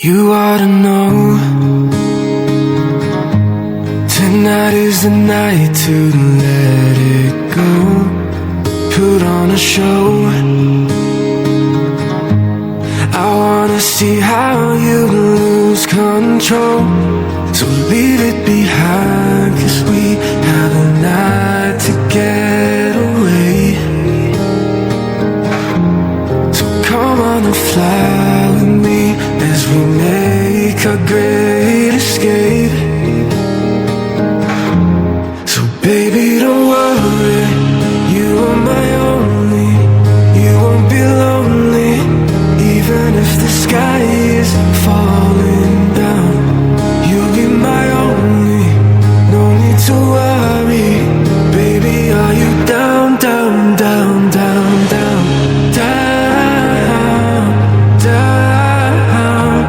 You ought to know, tonight is the night to let it go. Put on a show. I wanna see how you lose control. So leave it behind, 'cause we have a night to get away. So come on and fly with me as we make our great